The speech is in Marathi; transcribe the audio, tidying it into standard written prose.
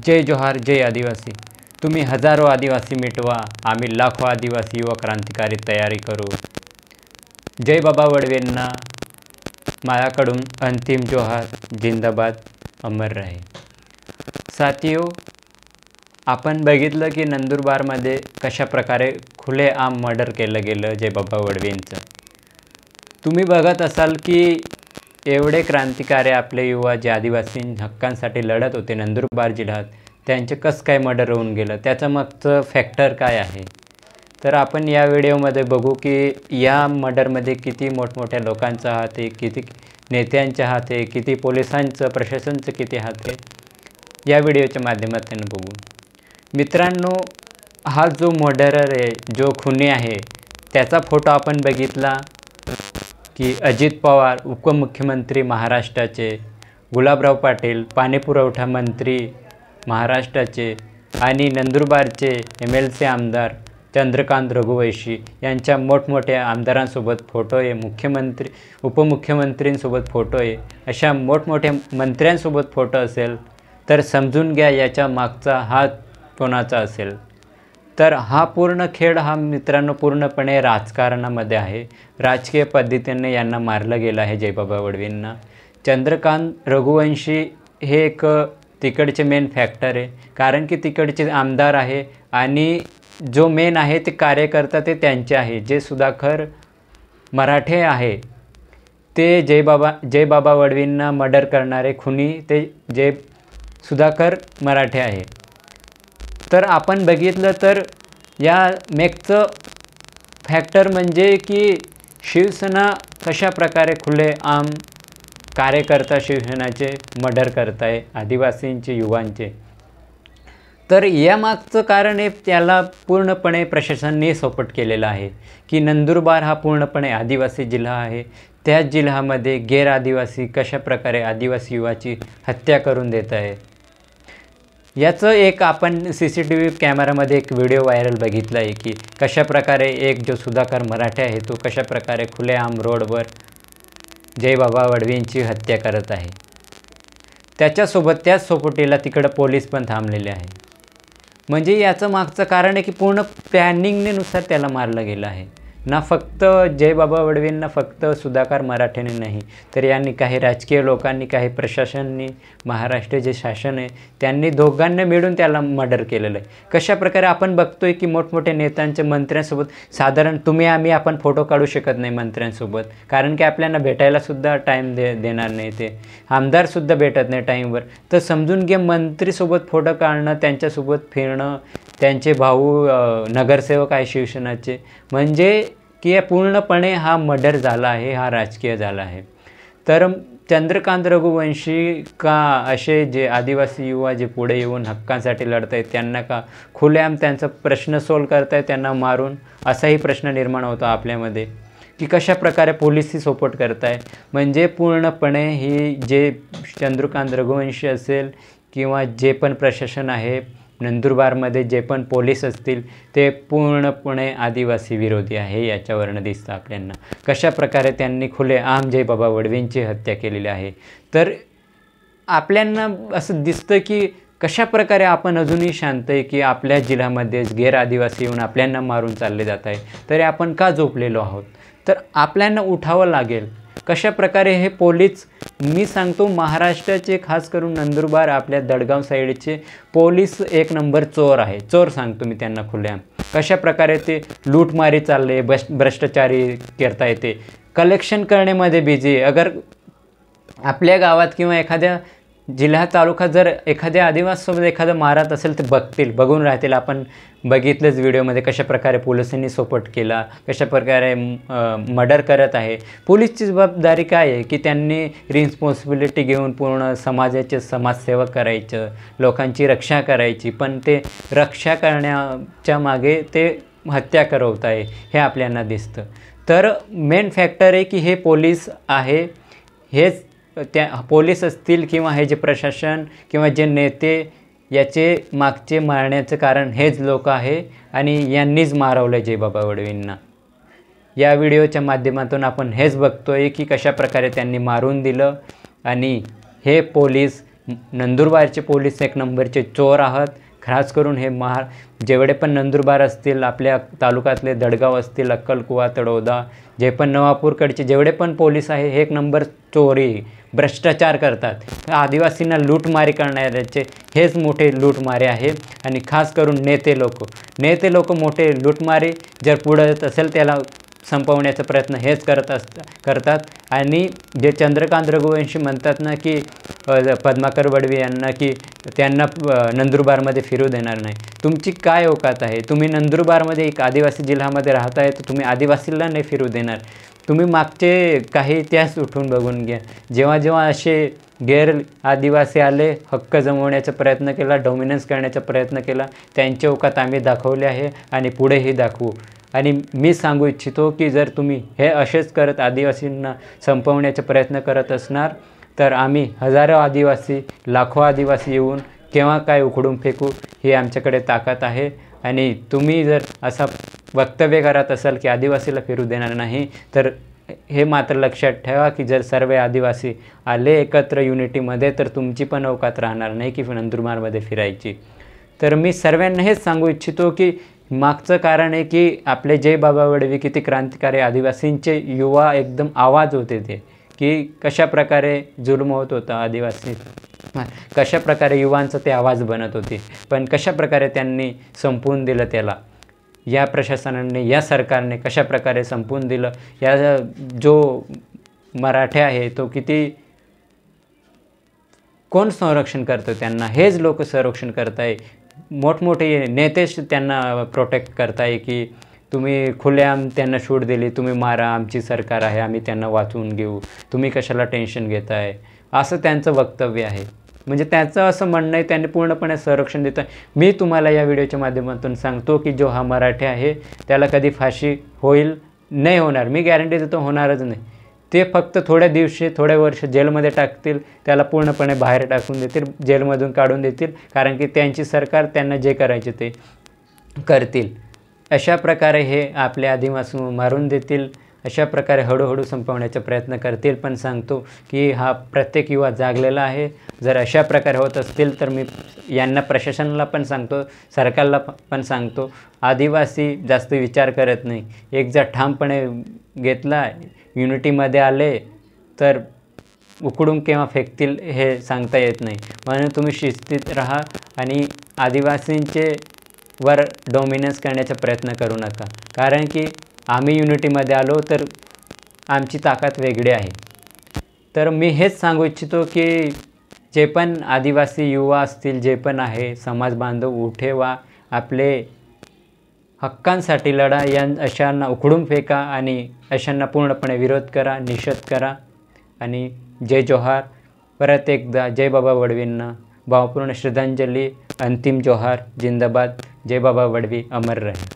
जय जोहार, जय आदिवासी। तुम्ही हजारो आदिवासी मिटवा, आम्ही लाखो आदिवासी युवा क्रांतिकारी तयारी करू। जय बाबा वडवेंना माझ्याकडून अंतिम जोहार, जिंदाबाद, अमर रहे। साथियो, आपण बघितलं की नंदुरबारमध्ये कशा प्रकारे खुलेआम मर्डर केलं गेलं जय बाबा वडवेंचं। तुम्ही बघत असाल की एवढे क्रांतिकारी आपले युवा जे आदिवासी हक्कांसाठी लढत होते नंदुरबार जिल्ह्यात, त्यांचे कसं काय मर्डर होऊन गेलं, त्याचं मागचं फॅक्टर काय आहे। तर आपण या व्हिडिओमध्ये बघू की या मर्डरमध्ये किती मोठमोठ्या लोकांचा हात आहे, किती नेत्यांचा हात आहे, किती पोलिसांचं प्रशासनाचं किती हात आहे, या व्हिडिओच्या माध्यमातून बघू। मित्रांनो, हा जो मर्डरर आहे, जो खुनी आहे, त्याचा फोटो आपण बघितला की अजित पवार उपमुख्यमंत्री महाराष्ट्राचे, गुलाबराव पाटील पाणीपुरवठा मंत्री महाराष्ट्राचे आणि नंदुरबारचे MLC आमदार चंद्रकांत रघुवंशी यांच्या मोठमोठ्या आमदारांसोबत फोटो आहे, मुख्यमंत्री उपमुख्यमंत्रींसोबत फोटो आहे, अशा मोठमोठ्या मंत्र्यांसोबत फोटो असेल तर समजून घ्या याच्या मागचा हात कोणाचा असेल। तर हा पूर्ण खेळ हा मित्रांनो पूर्णपणे राजकारणामध्ये आहे। राजकीय पद्धतीने यांना मारलं गेलं आहे जयबाबा वडवेंना। चंद्रकांत रघुवंशी हे एक तिकडचे मेन फॅक्टर आहे, कारण की तिकडचे आमदार आहे आणि जो मेन आहे ते कार्यकर्ता ते त्यांचे आहे। जे सुधाकर मराठे आहे ते जय बाबा वडवेंना मर्डर करणारे खुनी ते जय सुधाकर मराठे आहे। तर आपण बघितलं तर या मेकचं फॅक्टर म्हणजे की शिवसेना कशा प्रकारे खुलेआम कार्यकर्ता शिवसेनाचे मर्डर करत आहे आदिवासींचे, युवांचे। तर यामागचं कारण आहे त्याला पूर्णपणे प्रशासनाने सपोर्ट केलेला आहे की नंदुरबार हा पूर्णपणे आदिवासी जिल्हा आहे। त्या जिल्ह्यामध्ये गैर आदिवासी कशा प्रकारे आदिवासी युवाची हत्या करून देत आहे, याचं एक आपण CCTV कॅमेरामध्ये एक व्हिडिओ व्हायरल बघितला आहे की कशा प्रकारे एक जो सुधाकर मराठे आहे तो कशा प्रकारे खुलेआम रोडवर जय बाबा वडवेंची हत्या करत आहे। त्याच्यासोबत त्याच सोबतीला तिकडं पोलीस पण थांबलेले आहे। म्हणजे याचं मागचं कारण आहे की पूर्ण प्लॅनिंगनुसार त्याला मारलं गेलं आहे ना। फक्त जय बाबा वडवेंना फक्त सुधाकर मराठेने नाही, तर यांनी काही राजकीय लोकांनी, काही प्रशासनाने, महाराष्ट्र जे शासन आहे त्यांनी दोघांना मिळून त्याला मर्डर केलेलं आहे। कशा प्रकारे आपण बघतोय की मोठमोठ्या नेत्यांच्या मंत्र्यांसोबत साधारण तुम्ही आम्ही आपण फोटो काढू शकत नाही मंत्र्यांसोबत, कारण की आपल्याला भेटायलासुद्धा टाईम देणार नाही, ते आमदारसुद्धा भेटत नाही टाईमवर। तर समजून घे मंत्रीसोबत फोटो काढणं, त्यांच्यासोबत फिरणं, त्यांचे भाऊ नगरसेवक आहे शिवसेनाचे, म्हणजे की पूर्णपणे हा मर्डर झाला आहे, हा राजकीय झाला आहे। तर चंद्रकांत रघुवंशी का असे जे आदिवासी युवा जे पुढे येऊन हक्कांसाठी लढत आहेत त्यांना का खुलेआम त्यांचा प्रश्न सॉल्व करतायत त्यांना मारून, असाही प्रश्न निर्माण होता आपल्यामध्ये की कशा प्रकारे पोलिसही सपोर्ट करत आहे। म्हणजे पूर्णपणे ही जे चंद्रकांत रघुवंशी असेल किंवा जे पण प्रशासन आहे नंदुरबारमध्ये, जे पण पोलीस असतील ते पूर्णपणे आदिवासी विरोधी आहे, याच्यावरनं दिसतं आपल्याला कशा प्रकारे त्यांनी खुलेआम जय बाबा वडवेंची हत्या केलेली आहे। तर आपल्याला असं दिसतं की कशा प्रकारे आपण अजूनही शांत आहे की आपल्या जिल्ह्यामध्ये गैर आदिवासी येऊन आपल्याला मारून चालले जात आहे, तरी आपण का झोपलेलो आहोत। तर आपल्याला उठावं लागेल। कशा प्रकारे हे पोलीस, मी सांगतो महाराष्ट्राचे खास करून नंदुरबार आपल्या दडगाव साईडचे पोलीस एक नंबर चोर आहे, चोर सांगतो मी त्यांना खुलेआम। कशा प्रकारे ते लूटमारी चालले, भ्रष्टाचारी करता येते, कलेक्शन करण्यामध्ये बिझी। अगर आपल्या गावात किंवा एखाद्या जिल्हा तालुका जर एखाद्या आदिवासीसोबत एखादं मारत असेल तर बघून राहतील। आपण बघितलंच व्हिडिओमध्ये कशा प्रकारे पोलिसांनी सपोर्ट केला, कशा प्रकारे मर्डर करत आहे। पोलीसची जबाबदारी काय आहे की त्यांनी रिस्पॉन्सिबिलिटी घेऊन पूर्ण समाजाचे समाजसेवा करायचं, लोकांची रक्षा करायची, पण ते रक्षा करण्याच्या मागे ते हत्या करवत आहे हे आपल्याला दिसतं। तर मेन फॅक्टर आहे की हे पोलीस आहे, हेच त्या पोलीस असतील किंवा हे जे प्रशासन किंवा जे नेते, याचे मागचे मारण्याचं कारण हेच लोक आहे आणि यांनीच मारवलं जय बाबा वडवेंना। या व्हिडिओच्या माध्यमातून आपण हेच बघतोय की कशा प्रकारे त्यांनी मारून दिलं आणि हे पोलीस नंदुरबारचे पोलीस एक नंबरचे चोर आहात. खास करून हे जेवढे पण नंदुरबार असतील, आपल्या तालुक्यातले दडगाव असतील, अक्कलकुवा, तळोदा, जे पण नवापूरकडचे जेवढे पण पोलीस आहे हे एक नंबर चोरी, भ्रष्टाचार करतात. आदिवासींना लूटमारी करणाऱ्याचे हेच मोठे लूटमारे आहे. आणि खास करून नेते लोक मोठे लूटमारी जर पुढे येत असेल त्याला संपवण्याचा प्रयत्न हेच करतात. आणि जे चंद्रकांत रघुवंशी म्हणतात ना की पद्माकर वडवी यांना की त्यांना नंदुरबारमध्ये फिरू देणार नाही. तुमची काय औकात आहे? तुम्ही नंदुरबारमध्ये एक आदिवासी जिल्ह्यामध्ये राहताय तर तुम्ही आदिवासीला नाही फिरू देणार. तुम्ही मागचे काही इतिहास उठून बघून घ्या. जेव्हा असे आदिवासी आले, हक्क जमवण्याचा प्रयत्न केला, डॉमिनन्स करण्याचा प्रयत्न केला, त्यांची औकात आम्ही दाखवली आहे आणि पुढेही दाखवू. आणि मी सांगू इच्छितो की जर तुम्ही हे असेच करत आदिवासींना संपवण्याचा प्रयत्न करत असणार तर आम्ही हजारो आदिवासी, लाखो आदिवासी येऊन केव्हा काय उखडून फेकू ही आमच्याकडे ताकद आहे. आणि तुम्ही जर असा वक्तव्य करत असाल की आदिवासीला फिरू देणार नाही तर हे मात्र लक्षात ठेवा की जर सर्व आदिवासी आले एकत्र युनिटीमध्ये तर तुमची पण औकात राहणार नाही की नंदुरबारमध्ये फिरायची. तर मी सर्वांना हेच सांगू इच्छितो की मागचं कारण आहे की आपले जय बाबा वडवी किती क्रांतिकारी आदिवासींचे युवा एकदम आवाज होते ते की कशाप्रकारे जुलम होत होता आदिवासी, कशाप्रकारे युवांचा ते आवाज बनत होते. पण कशाप्रकारे त्यांनी संपवून दिलं त्याला, या प्रशासनाने, या सरकारने कशाप्रकारे संपवून दिलं. या जो मराठा आहे तो किती, कोण संरक्षण करतं त्यांना? हेच लोक संरक्षण करताय. मोठमोठे नेतेच त्यांना प्रोटेक्ट करताय की तुम्ही खुलेआम त्यांना सूट दिली, तुम्ही मारा, आमची सरकार आहे, आम्ही त्यांना वाचवून घेऊ, तुम्ही कशाला टेन्शन घेताय, असं त्यांचं वक्तव्य आहे. म्हणजे त्याचं असं म्हणणं आहे त्यांनी पूर्णपणे संरक्षण देतं. मी तुम्हाला या व्हिडिओच्या माध्यमातून सांगतो की जो हा मराठी आहे त्याला कधी फाशी होईल नाही होणार, मी गॅरंटी देतो होणारच नाही. ते फक्त थोड्या वर्ष जेलमध्ये टाकतील, त्याला पूर्णपणे बाहेर टाकून देतील, जेलमधून काढून देतील, कारण की त्यांची सरकार त्यांना जे करायचे ते करतील. अशा प्रकारे हे आपले आदिवासी मारून देतील, अशा प्रकारे हळूहळू संपवण्याचा प्रयत्न करतील. पण सांगतो की हा प्रत्येक युवा जागलेला आहे. जर अशा प्रकारे होत असतील तर मी यांना, प्रशासनाला पण सांगतो, सरकारला पण सांगतो, आदिवासी जास्त विचार करत नाही. एक जर ठामपणे घेतला, युनिटीमध्ये आले तर उकडून केव्हा फेकतील हे सांगता येत नाही. म्हणून तुम्ही शिस्तीत राहा आणि आदिवासींचे वर डॉमिनन्स करण्याचा प्रयत्न करू नका. कारण की आम्ही युनिटीमध्ये आलो तर आमची ताकद वेगळी आहे. तर मी हेच सांगू इच्छितो की जे पण आदिवासी युवा असतील, जे पण आहे समाज बांधव, उठे व्हा, आपले हक्कांसाठी लढा. अशांना उखडून फेका आणि अशांना पूर्णपणे विरोध करा, निषेध करा. आणि जय जोहार. परत एकदा जय बाबा वडवींना भावपूर्ण श्रद्धांजली, अंतिम जोहार. जिंदाबाद. जय बाबा वडवी अमर रहे.